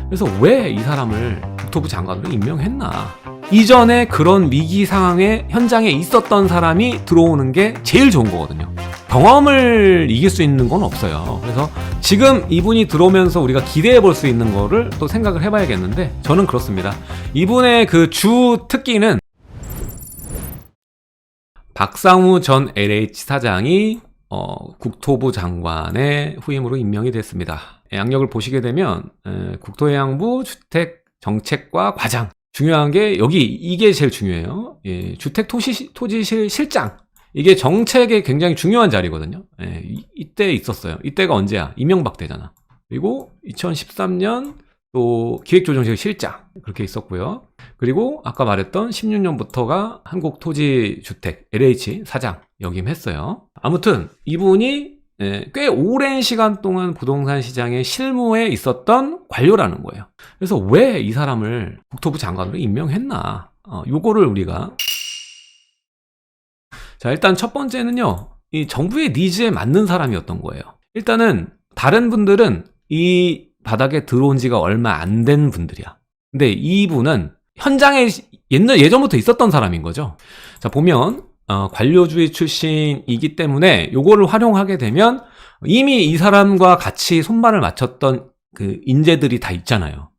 그래서 왜 이 사람을 국토부 장관으로 임명했나? 이전에 그런 위기 상황에 현장에 있었던 사람이 들어오는 게 제일 좋은 거거든요. 경험을 이길 수 있는 건 없어요. 그래서 지금 이분이 들어오면서 우리가 기대해 볼 수 있는 거를 또 생각을 해봐야겠는데, 저는 그렇습니다. 이분의 그 주 특기는 박상우 전 LH 사장이 국토부 장관의 후임으로 임명이 됐습니다. 양력을 보시게 되면 국토해양부 주택정책과 과장, 중요한 게 여기 이게 제일 중요해요. 주택토지실 실장, 이게 정책에 굉장히 중요한 자리거든요. 이때 있었어요. 이때가 언제야? 이명박 때잖아. 그리고 2013년 또 기획조정실 실장 그렇게 있었고요. 그리고 아까 말했던 16년부터가 한국토지주택 LH 사장 역임했어요. 아무튼 이분이 꽤 오랜 시간 동안 부동산 시장의 실무에 있었던 관료라는 거예요. 그래서 왜 이 사람을 국토부 장관으로 임명했나? 요거를 우리가, 자, 일단 첫 번째는요, 이 정부의 니즈에 맞는 사람이었던 거예요. 일단은 다른 분들은 이 바닥에 들어온 지가 얼마 안 된 분들이야. 근데 이분은 현장에 예전부터 있었던 사람인 거죠. 자, 보면 관료주의 출신이기 때문에 요거를 활용하게 되면 이미 이 사람과 같이 손발을 맞췄던 그 인재들이 다 있잖아요.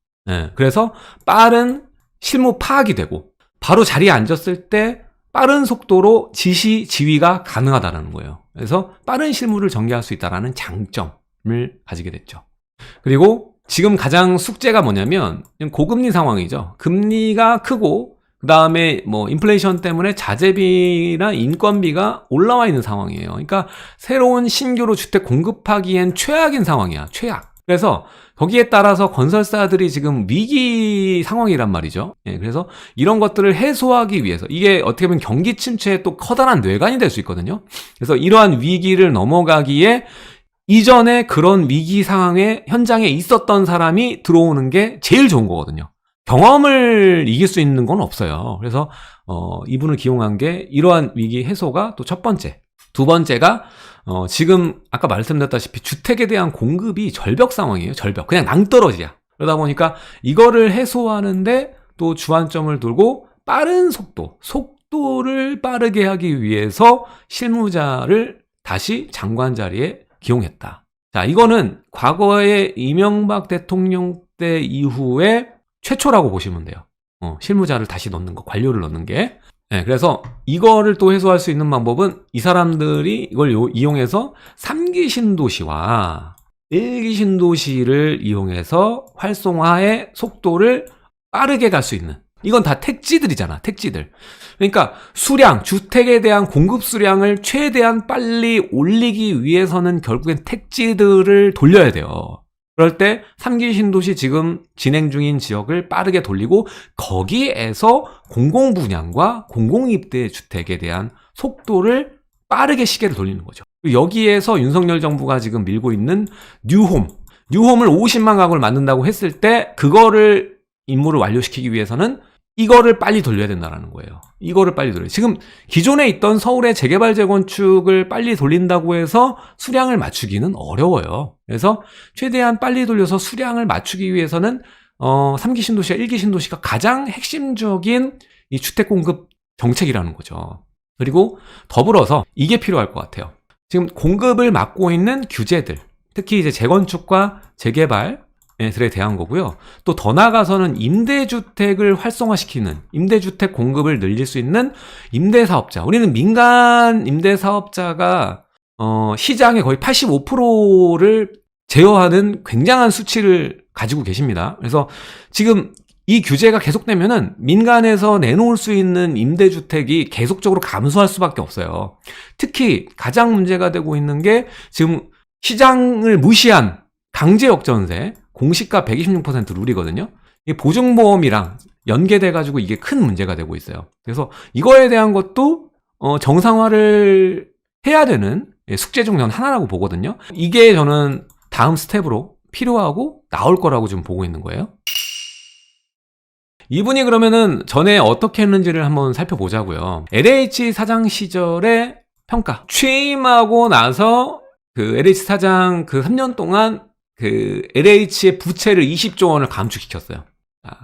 그래서 빠른 실무 파악이 되고 바로 자리에 앉았을 때 빠른 속도로 지휘가 가능하다는 거예요. 그래서 빠른 실무를 전개할 수 있다는 장점을 가지게 됐죠. 그리고 지금 가장 숙제가 뭐냐면 고금리 상황이죠. 금리가 크고 그 다음에 뭐 인플레이션 때문에 자재비나 인건비가 올라와 있는 상황이에요. 그러니까 새로운 신규로 주택 공급하기엔 최악인 상황이야. 최악. 그래서 거기에 따라서 건설사들이 지금 위기 상황이란 말이죠. 그래서 이런 것들을 해소하기 위해서, 이게 어떻게 보면 경기 침체의 또 커다란 뇌관이 될 수 있거든요. 그래서 이러한 위기를 넘어가기에 이전에 그런 위기 상황에 현장에 있었던 사람이 들어오는 게 제일 좋은 거거든요. 경험을 이길 수 있는 건 없어요. 그래서 이분을 기용한 게 이러한 위기 해소가 또 첫 번째. 두 번째가 지금 아까 말씀드렸다시피 주택에 대한 공급이 절벽 상황이에요. 절벽. 그냥 낭떠러지야. 그러다 보니까 이거를 해소하는데 또 주안점을 두고 빠른 속도를 빠르게 하기 위해서 실무자를 다시 장관 자리에 기용했다. 자, 이거는 과거에 이명박 대통령 때 이후에 최초라고 보시면 돼요. 실무자를 다시 넣는 거, 관료를 넣는 게. 그래서 이거를 또 해소할 수 있는 방법은 이 사람들이 이걸 이용해서 3기 신도시와 1기 신도시를 이용해서 활성화의 속도를 빠르게 갈 수 있는, 이건 다 택지들이잖아. 택지들. 그러니까 수량, 주택에 대한 공급 수량을 최대한 빨리 올리기 위해서는 결국엔 택지들을 돌려야 돼요. 그럴 때 3기 신도시 지금 진행 중인 지역을 빠르게 돌리고 거기에서 공공분양과 공공입대 주택에 대한 속도를 빠르게 시계를 돌리는 거죠. 여기에서 윤석열 정부가 지금 밀고 있는 뉴홈을 50만 가구를 만든다고 했을 때 그거를 임무를 완료시키기 위해서는 이거를 빨리 돌려야 된다는 거예요. 이거를 빨리 돌려요. 지금 기존에 있던 서울의 재개발 재건축을 빨리 돌린다고 해서 수량을 맞추기는 어려워요. 그래서 최대한 빨리 돌려서 수량을 맞추기 위해서는 3기 신도시와 1기 신도시가 가장 핵심적인 이 주택 공급 정책이라는 거죠. 그리고 더불어서 이게 필요할 것 같아요. 지금 공급을 막고 있는 규제들, 특히 이제 재건축과 재개발 들에 대한 거고요. 또 더 나아가서는 임대주택을 활성화시키는, 임대주택 공급을 늘릴 수 있는 임대사업자. 우리는 민간 임대사업자가 시장의 거의 85%를 제어하는 굉장한 수치를 가지고 계십니다. 그래서 지금 이 규제가 계속되면은 민간에서 내놓을 수 있는 임대주택이 계속적으로 감소할 수밖에 없어요. 특히 가장 문제가 되고 있는 게 지금 시장을 무시한 강제 역전세, 공시가 126% 룰이거든요. 이게 보증보험이랑 연계돼가지고 이게 큰 문제가 되고 있어요. 그래서 이거에 대한 것도 정상화를 해야 되는 숙제 중 하나라고 보거든요. 이게 저는 다음 스텝으로 필요하고 나올 거라고 좀 보고 있는 거예요. 이분이 그러면은 전에 어떻게 했는지를 한번 살펴보자고요. LH 사장 시절의 평가. 취임하고 나서 그 LH 사장 그 3년 동안 그 LH의 부채를 20조 원을 감축시켰어요.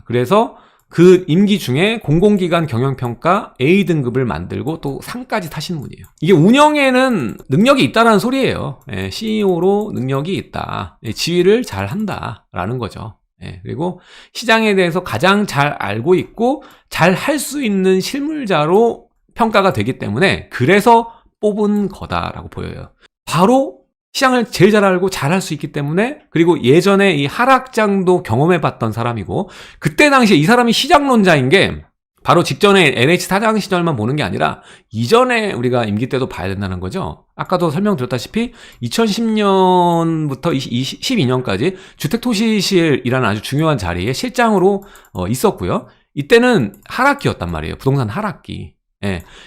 그래서 그 임기 중에 공공기관 경영평가 A등급을 만들고 또 상까지 타신 분이에요. 이게 운영에는 능력이 있다라는 소리예요. CEO로 능력이 있다. 지휘를 잘 한다라는 거죠. 그리고 시장에 대해서 가장 잘 알고 있고 잘 할 수 있는 실물자로 평가가 되기 때문에 그래서 뽑은 거다라고 보여요. 바로 시장을 제일 잘 알고 잘 할 수 있기 때문에, 그리고 예전에 이 하락장도 경험해봤던 사람이고, 그때 당시에 이 사람이 시장론자인 게 바로 직전에 NH 사장 시절만 보는 게 아니라 이전에 우리가 임기 때도 봐야 된다는 거죠. 아까도 설명드렸다시피 2010년부터 12년까지 주택토시실이라는 아주 중요한 자리에 실장으로 있었고요. 이때는 하락기였단 말이에요. 부동산 하락기.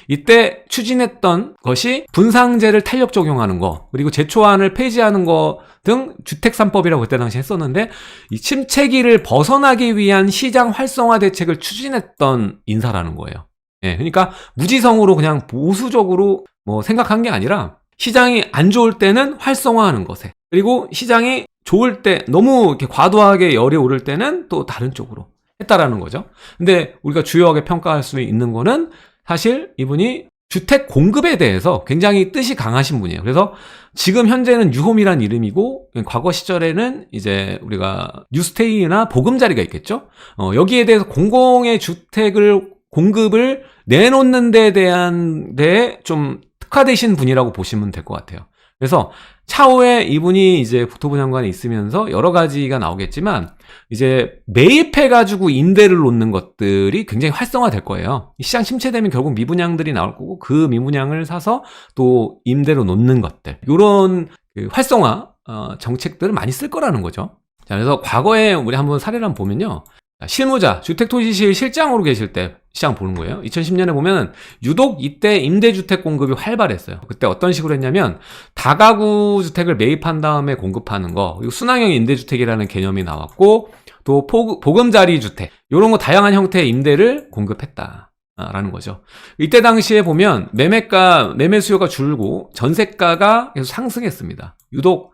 이때 추진했던 것이 분상제를 탄력 적용하는 거, 그리고 제초안을 폐지하는 거 등 주택3법이라고 그때 당시 했었는데, 이 침체기를 벗어나기 위한 시장 활성화 대책을 추진했던 인사라는 거예요. 그러니까 무지성으로 그냥 보수적으로 뭐 생각한 게 아니라 시장이 안 좋을 때는 활성화하는 것에, 그리고 시장이 좋을 때 너무 이렇게 과도하게 열이 오를 때는 또 다른 쪽으로 했다라는 거죠. 근데 우리가 주요하게 평가할 수 있는 거는 사실 이분이 주택 공급에 대해서 굉장히 뜻이 강하신 분이에요. 그래서 지금 현재는 뉴홈이란 이름이고, 과거 시절에는 이제 우리가 뉴스테이나 보금자리가 있겠죠. 여기에 대해서 공공의 주택을 공급을 내놓는 데 대한 데에 좀 특화되신 분이라고 보시면 될 것 같아요. 그래서 차후에 이분이 이제 국토부 장관에 있으면서 여러 가지가 나오겠지만, 이제 매입해가지고 임대를 놓는 것들이 굉장히 활성화될 거예요. 시장 침체되면 결국 미분양들이 나올 거고, 그 미분양을 사서 또 임대로 놓는 것들, 이런 그 활성화 정책들을 많이 쓸 거라는 거죠. 자, 그래서 과거에 우리 한번 사례를 한번 보면요. 실무자, 주택토지실 실장으로 계실 때 시장 보는 거예요. 2010년에 보면 유독 이때 임대주택 공급이 활발했어요. 그때 어떤 식으로 했냐면 다가구 주택을 매입한 다음에 공급하는 거, 그리고 순환형 임대주택이라는 개념이 나왔고, 또 보금자리 주택, 이런 거 다양한 형태의 임대를 공급했다라는 거죠. 이때 당시에 보면 매매 수요가 줄고 전세가가 계속 상승했습니다. 유독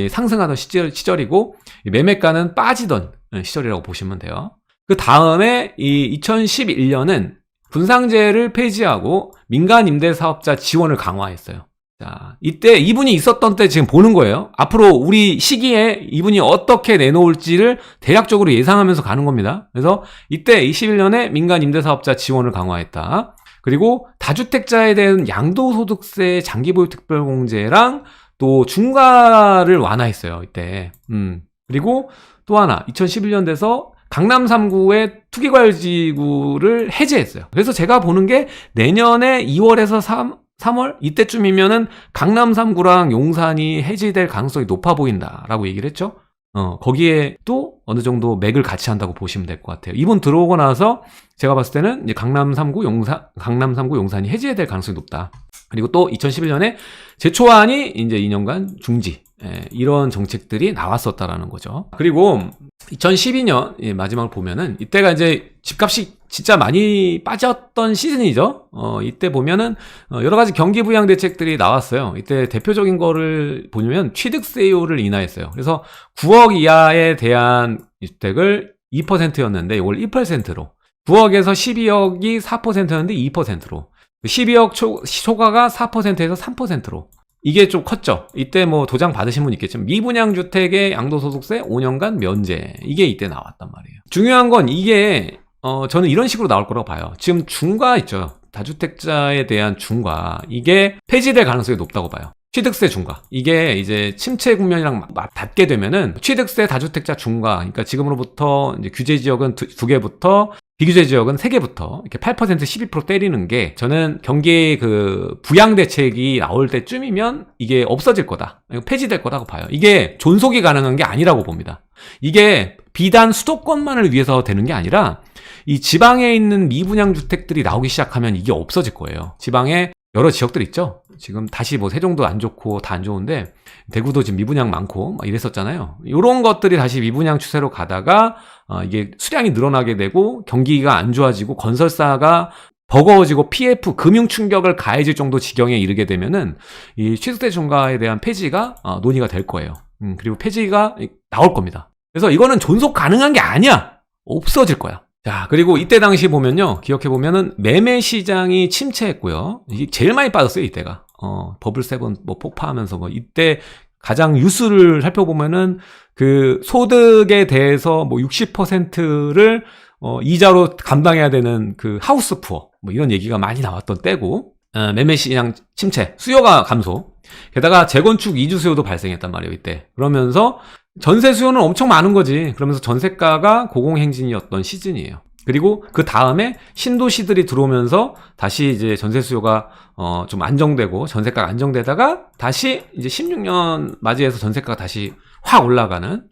상승하던 시절이고 매매가는 빠지던 시절이라고 보시면 돼요. 그 다음에 이 2011년은 분상제를 폐지하고 민간 임대사업자 지원을 강화했어요. 자, 이때 이분이 있었던 때 지금 보는 거예요. 앞으로 우리 시기에 이분이 어떻게 내놓을지를 대략적으로 예상하면서 가는 겁니다. 그래서 이때 21년에 민간 임대사업자 지원을 강화했다. 그리고 다주택자에 대한 양도소득세 장기보유 특별공제랑 또 중과를 완화했어요, 이때. 그리고 또 하나, 2011년 돼서 강남 3구의 투기과열지구를 해제했어요. 그래서 제가 보는 게 내년에 2월에서 3월 이때쯤이면은 강남 3구랑 용산이 해제될 가능성이 높아 보인다라고 얘기를 했죠. 거기에 또 어느 정도 맥을 같이 한다고 보시면 될 것 같아요. 이분 들어오고 나서 제가 봤을 때는 이제 강남 3구 용산이 해제될 가능성이 높다. 그리고 또 2011년에 제초안이 이제 2년간 중지, 이런 정책들이 나왔었다라는 거죠. 그리고 2012년 마지막으로 보면은 이때가 이제 집값이 진짜 많이 빠졌던 시즌이죠. 이때 보면은 여러 가지 경기 부양 대책들이 나왔어요. 이때 대표적인 거를 보면 취득세율을 인하했어요. 그래서 9억 이하에 대한 주택을 2%였는데 이걸 1%로, 9억에서 12억이 4%였는데 2%로, 12억 초과가 4%에서 3%로. 이게 좀 컸죠. 이때 뭐 도장 받으신 분 있겠지만 미분양 주택의 양도소득세 5년간 면제, 이게 이때 나왔단 말이에요. 중요한 건 이게 저는 이런 식으로 나올 거라고 봐요. 지금 중과 있죠. 다주택자에 대한 중과, 이게 폐지될 가능성이 높다고 봐요. 취득세 중과, 이게 이제 침체 국면이랑 닿게 되면은 취득세 다주택자 중과, 그러니까 지금으로부터 이제 규제 지역은 두 개부터 비규제 지역은 3개부터 이렇게 8%, 12% 때리는 게, 저는 경기 그 부양 대책이 나올 때쯤이면 이게 없어질 거다, 폐지될 거라고 봐요. 이게 존속이 가능한 게 아니라고 봅니다. 이게 비단 수도권만을 위해서 되는 게 아니라 이 지방에 있는 미분양 주택들이 나오기 시작하면 이게 없어질 거예요. 지방에 여러 지역들 있죠. 지금 다시 뭐 세종도 안 좋고 다 안 좋은데 대구도 지금 미분양 많고 막 이랬었잖아요. 이런 것들이 다시 미분양 추세로 가다가 이게 수량이 늘어나게 되고 경기가 안 좋아지고 건설사가 버거워지고 PF 금융 충격을 가해질 정도 지경에 이르게 되면은 이 취득세 중과에 대한 폐지가 논의가 될 거예요. 그리고 폐지가 나올 겁니다. 그래서 이거는 존속 가능한 게 아니야. 없어질 거야. 자, 그리고 이때 당시 보면요. 기억해보면은 매매 시장이 침체했고요. 이게 제일 많이 빠졌어요, 이때가. 버블 세븐 뭐 폭파하면서 뭐 이때 가장 뉴스를 살펴보면은 그 소득에 대해서 뭐 60%를 이자로 감당해야 되는 그 하우스 푸어 뭐 이런 얘기가 많이 나왔던 때고, 매매 시장 침체, 수요가 감소, 게다가 재건축 이주 수요도 발생했단 말이에요, 이때. 그러면서 전세 수요는 엄청 많은 거지. 그러면서 전세가가 고공행진이었던 시즌이에요. 그리고 그 다음에 신도시들이 들어오면서 다시 이제 전세 수요가 좀 안정되고 전세가가 안정되다가 다시 이제 16년 맞이해서 전세가가 다시 확 올라가는,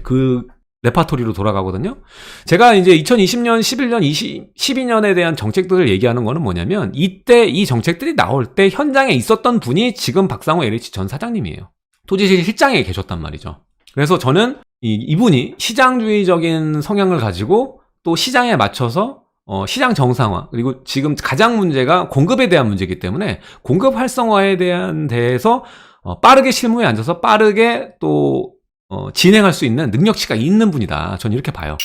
그 레파토리로 돌아가거든요. 제가 이제 2020년, 11년, 12년에 대한 정책들을 얘기하는 거는 뭐냐면, 이때 이 정책들이 나올 때 현장에 있었던 분이 지금 박상호 LH 전 사장님이에요. 토지실 실장에 계셨단 말이죠. 그래서 저는 이분이 시장주의적인 성향을 가지고 또 시장에 맞춰서 시장 정상화, 그리고 지금 가장 문제가 공급에 대한 문제이기 때문에 공급 활성화에 대해서 빠르게 실무에 앉아서 빠르게 또 진행할 수 있는 능력치가 있는 분이다. 전 이렇게 봐요.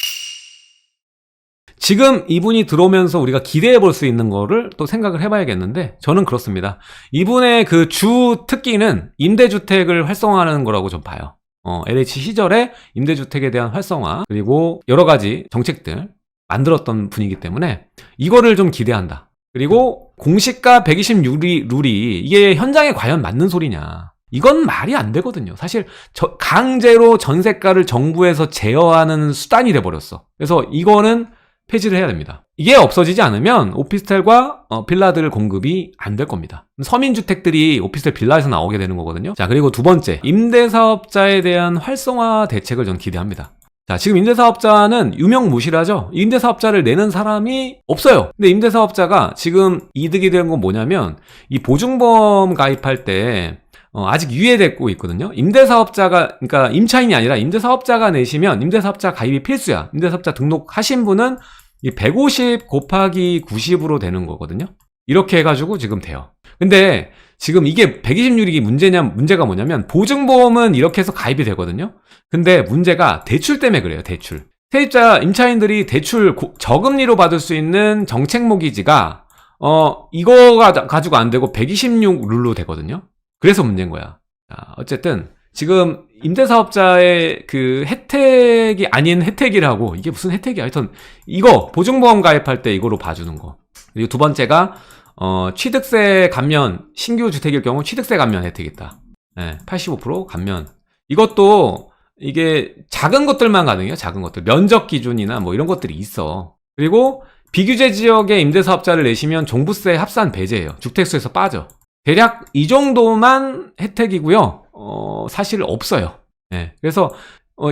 지금 이분이 들어오면서 우리가 기대해 볼 수 있는 거를 또 생각을 해봐야겠는데, 저는 그렇습니다. 이분의 그 주 특기는 임대주택을 활성화하는 거라고 좀 봐요. LH 시절에 임대주택에 대한 활성화, 그리고 여러 가지 정책들 만들었던 분이기 때문에 이거를 좀 기대한다. 그리고 공시가 120 룰이 이게 현장에 과연 맞는 소리냐, 이건 말이 안 되거든요. 사실 강제로 전세가를 정부에서 제어하는 수단이 돼버렸어. 그래서 이거는 폐지를 해야 됩니다. 이게 없어지지 않으면 오피스텔과 빌라들 공급이 안 될 겁니다. 서민주택들이 오피스텔 빌라에서 나오게 되는 거거든요. 자, 그리고 두 번째, 임대사업자에 대한 활성화 대책을 전 기대합니다. 자, 지금 임대사업자는 유명무실하죠. 임대사업자를 내는 사람이 없어요. 근데 임대사업자가 지금 이득이 된 건 뭐냐면, 이 보증보험 가입할 때 아직 유예되고 있거든요. 임대사업자가, 그러니까 임차인이 아니라 임대사업자가 내시면 임대사업자 가입이 필수야. 임대사업자 등록하신 분은 이 150 곱하기 90으로 되는 거거든요. 이렇게 해가지고 지금 돼요. 근데 지금 이게 120률이 문제가 뭐냐면, 보증보험은 이렇게 해서 가입이 되거든요. 근데 문제가 대출 때문에 그래요, 대출. 세입자, 임차인들이 대출 저금리로 받을 수 있는 정책모기지가 이거가 가지고 안 되고 126 룰로 되거든요. 그래서 문제인 거야. 자, 어쨌든 지금 임대사업자의 그 혜택이 아닌 혜택이라고, 이게 무슨 혜택이야. 하여튼 이거 보증보험 가입할 때 이거로 봐주는 거. 그리고 두 번째가 취득세 감면, 신규 주택일 경우 취득세 감면 혜택이 있다. 85% 감면. 이것도 이게 작은 것들만 가능해요. 작은 것들. 면적 기준이나 뭐 이런 것들이 있어. 그리고 비규제 지역에 임대사업자를 내시면 종부세 합산 배제예요. 주택수에서 빠져. 대략 이 정도만 혜택이고요. 사실 없어요. 그래서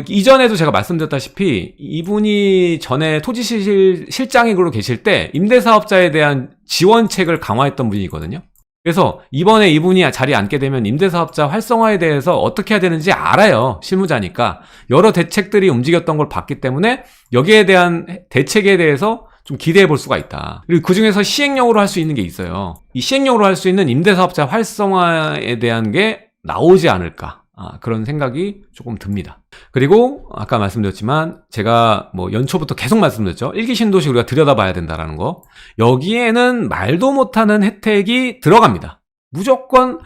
이전에도 제가 말씀드렸다시피 이분이 전에 토지실 실장으로 계실 때 임대사업자에 대한 지원책을 강화했던 분이거든요. 그래서 이번에 이분이 자리에 앉게 되면 임대사업자 활성화에 대해서 어떻게 해야 되는지 알아요. 실무자니까. 여러 대책들이 움직였던 걸 봤기 때문에 여기에 대한 대책에 대해서 좀 기대해 볼 수가 있다. 그리고 그 중에서 시행령으로 할 수 있는 게 있어요. 이 시행령으로 할 수 있는 임대사업자 활성화에 대한 게 나오지 않을까. 그런 생각이 조금 듭니다. 그리고 아까 말씀드렸지만 제가 뭐 연초부터 계속 말씀드렸죠. 1기 신도시 우리가 들여다봐야 된다라는 거. 여기에는 말도 못하는 혜택이 들어갑니다. 무조건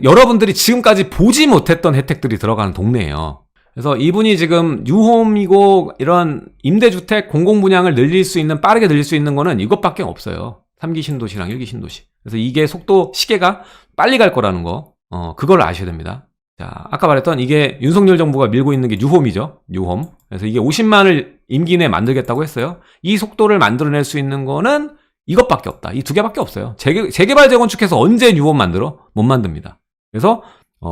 여러분들이 지금까지 보지 못했던 혜택들이 들어가는 동네예요. 그래서 이분이 지금 뉴홈이고 이런 임대주택 공공분양을 늘릴 수 있는, 빠르게 늘릴 수 있는 거는 이것밖에 없어요. 3기 신도시랑 1기 신도시. 그래서 이게 시계가 빨리 갈 거라는 거. 그걸 아셔야 됩니다. 자, 아까 말했던 이게 윤석열 정부가 밀고 있는 게 뉴홈이죠. 뉴홈. 그래서 이게 50만을 임기 내에 만들겠다고 했어요. 이 속도를 만들어낼 수 있는 거는 이것밖에 없다. 이 두 개밖에 없어요. 재개발 재건축해서 언제 뉴홈 만들어? 못 만듭니다. 그래서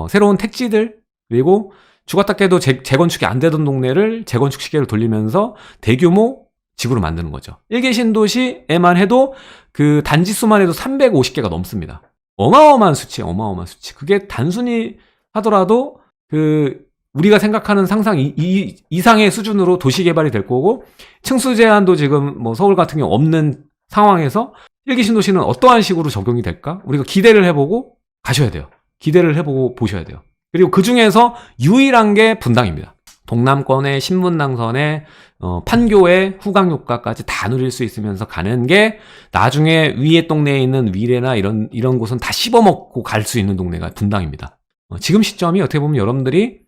새로운 택지들, 그리고 주거탁해도 재건축이 안 되던 동네를 재건축 시계를 돌리면서 대규모 지구로 만드는 거죠. 1기 신도시에만 해도 그 단지 수만 해도 350개가 넘습니다. 어마어마한 수치예요. 어마어마한 수치. 그게 단순히 하더라도 우리가 생각하는 상상 이상의 수준으로 도시 개발이 될 거고, 층수 제한도 지금 뭐 서울 같은 경우 없는 상황에서 1기 신도시는 어떠한 식으로 적용이 될까? 우리가 기대를 해보고 가셔야 돼요. 기대를 해보고 보셔야 돼요. 그리고 그 중에서 유일한 게 분당입니다. 동남권의 신분당선에 판교의 후광효과까지 다 누릴 수 있으면서 가는 게 나중에 위에 동네에 있는 위례나 이런 곳은 다 씹어먹고 갈 수 있는 동네가 분당입니다. 지금 시점이 어떻게 보면 여러분들이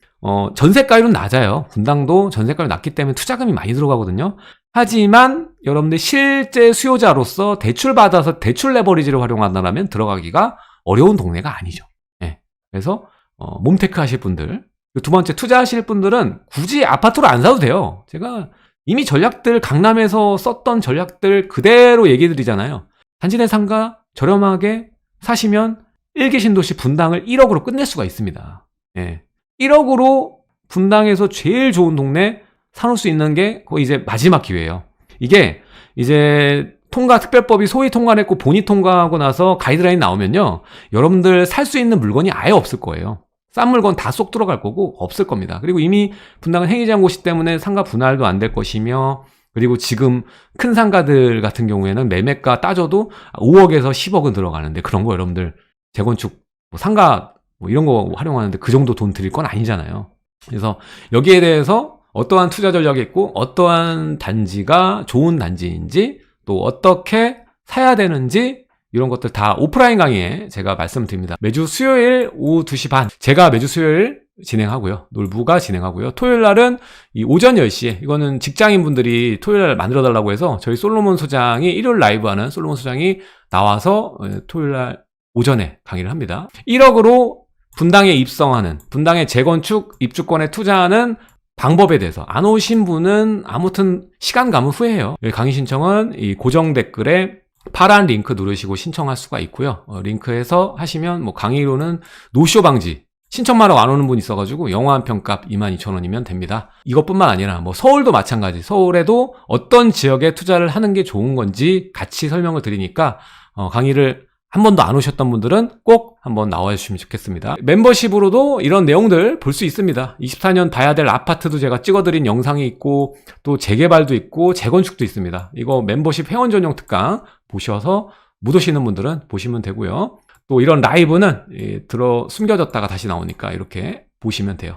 전세가율은 낮아요. 분당도 전세가율이 낮기 때문에 투자금이 많이 들어가거든요. 하지만 여러분들 실제 수요자로서 대출 받아서 대출 레버리지를 활용한다면 들어가기가 어려운 동네가 아니죠. 네. 그래서 몸테크 하실 분들, 두 번째 투자하실 분들은 굳이 아파트로 안 사도 돼요. 제가 이미 전략들 강남에서 썼던 전략들 그대로 얘기 드리잖아요. 단지 내 상가 저렴하게 사시면 1기 신도시 분당을 1억으로 끝낼 수가 있습니다. 예. 1억으로 분당에서 제일 좋은 동네 사놓을 수 있는 게 거의 이제 마지막 기회예요. 이게 이제 특별법이 소위 통과했고 본이 통과하고 나서 가이드라인 나오면요, 여러분들 살 수 있는 물건이 아예 없을 거예요. 싼 물건 다 쏙 들어갈 거고 없을 겁니다. 그리고 이미 분당은 행위장고시 때문에 상가 분할도 안 될 것이며, 그리고 지금 큰 상가들 같은 경우에는 매매가 따져도 5억에서 10억은 들어가는데, 그런 거 여러분들 재건축 상가 이런 거 활용하는데 그 정도 돈 들일 건 아니잖아요. 그래서 여기에 대해서 어떠한 투자 전략이 있고 어떠한 단지가 좋은 단지인지, 또 어떻게 사야 되는지, 이런 것들 다 오프라인 강의에 제가 말씀드립니다. 매주 수요일 오후 2시 반 제가 매주 수요일 진행하고요. 놀부가 진행하고요. 토요일 날은 이 오전 10시에, 이거는 직장인분들이 토요일 날 만들어 달라고 해서 저희 솔로몬 소장이, 일요일 라이브하는 솔로몬 소장이 나와서 토요일 날 오전에 강의를 합니다. 1억으로 분당에 입성하는, 분당의 재건축 입주권에 투자하는 방법에 대해서 안 오신 분은 아무튼 시간 가면 후회해요. 강의 신청은 이 고정 댓글에 파란 링크 누르시고 신청할 수가 있고요. 링크에서 하시면 뭐 강의로는 노쇼 방지 신청만 하고 안 오는 분 있어가지고 영화 한 편 값 22,000원이면 됩니다. 이것뿐만 아니라 뭐 서울도 마찬가지, 서울에도 어떤 지역에 투자를 하는 게 좋은 건지 같이 설명을 드리니까 강의를 한 번도 안 오셨던 분들은 꼭 한번 나와 주시면 좋겠습니다. 멤버십으로도 이런 내용들 볼 수 있습니다. 24년 봐야 될 아파트도 제가 찍어드린 영상이 있고, 또 재개발도 있고 재건축도 있습니다. 이거 멤버십 회원 전용 특강 보셔서 못 오시는 분들은 보시면 되고요. 또 이런 라이브는 숨겨졌다가 다시 나오니까 이렇게 보시면 돼요.